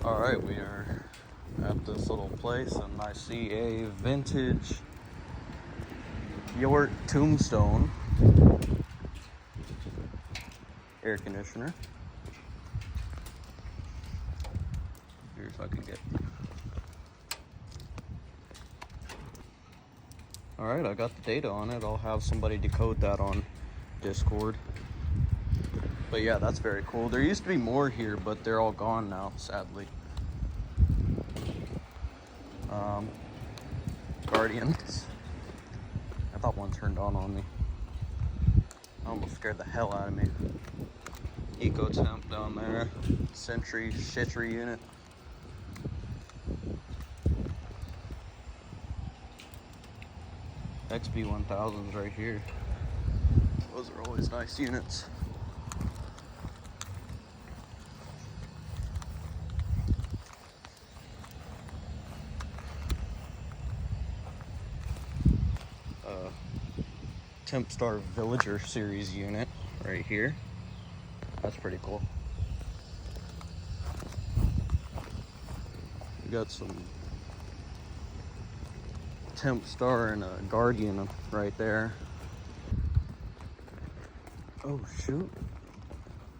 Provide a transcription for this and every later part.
All right, we are at this little place and I see a vintage York Tombstone air conditioner. Here's if I can get. All right, I got the data on it. I'll have somebody decode that on Discord. But yeah, that's very cool. There used to be more here, but they're all gone now, sadly. Guardians. I thought one turned on me. Almost scared the hell out of me. Eco temp down there. Sentry shittery unit. XB1000s right here. Those are always nice units. Tempstar Villager series unit right here. That's pretty cool. We got some Tempstar and a Guardian right there. Oh shoot.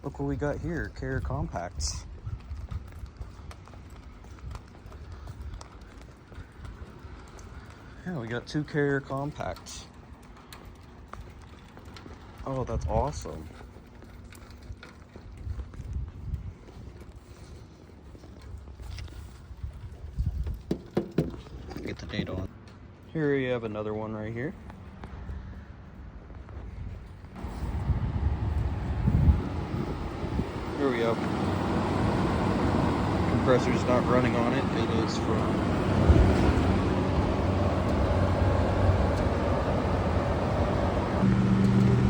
Look what we got here, Carrier Compacts. Yeah, we got 2 Carrier Compacts. Oh, that's awesome. Get the date on. Here you have another one right here. Here we go. Compressor's not running on it. It is from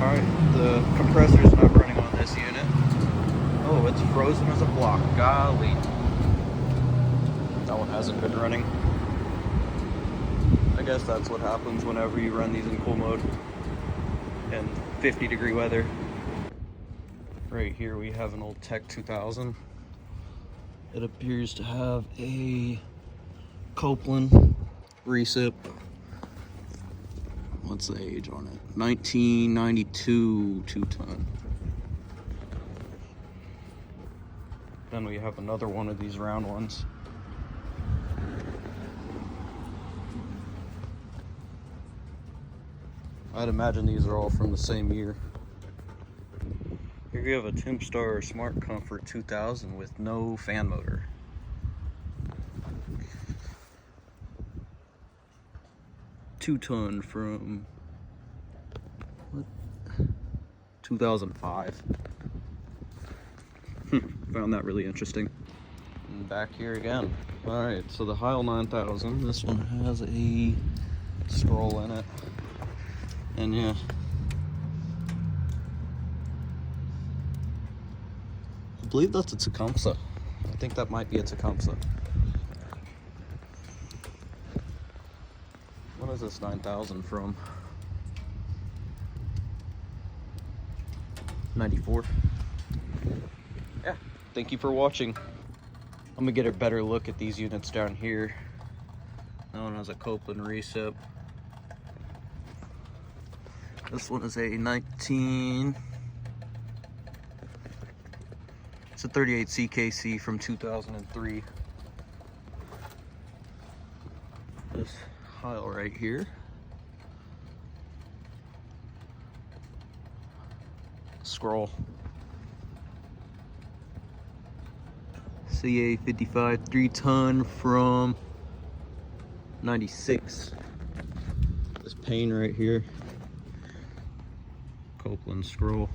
Alright, the compressor's not running on this unit. Oh, it's frozen as a block. Golly. That one hasn't been running. I guess that's what happens whenever you run these in cool mode and 50-degree weather. Right here we have an old Tech2000. It appears to have a Copeland recip. What's the age on it? 1992 2-ton. Then we have another one of these round ones. I'd imagine these are all from the same year. Here you have a Tempstar Smart Comfort 2000 with no fan motor. Two-ton from what? 2005. Found that really interesting. And back here again. All right, so the Heil 9000. This one has a scroll in it, and yeah. I believe that's a Tecumseh. I think that might be a Tecumseh. What is this 9000 from? 94. Yeah, thank you for watching. I'm gonna get a better look at these units down here. That one has a Copeland recip. This one is a 19. It's a 38 CKC from 2003. This Heil right here. Scroll. CA55 3-ton from 96. This pane right here. Copeland scroll.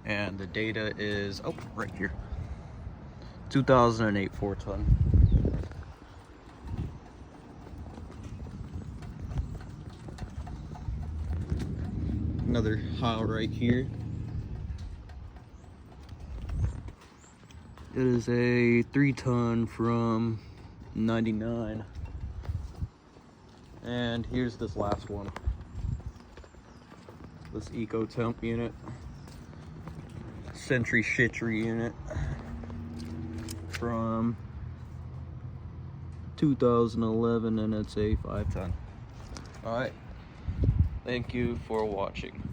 And the data is, oh, right here. 2008 4-ton. Another Heil right here. It is a 3-ton from 99. And here's this last one. This Eco Temp unit. Sentry Shitchery unit from 2011, and it's a 510. All right, thank you for watching.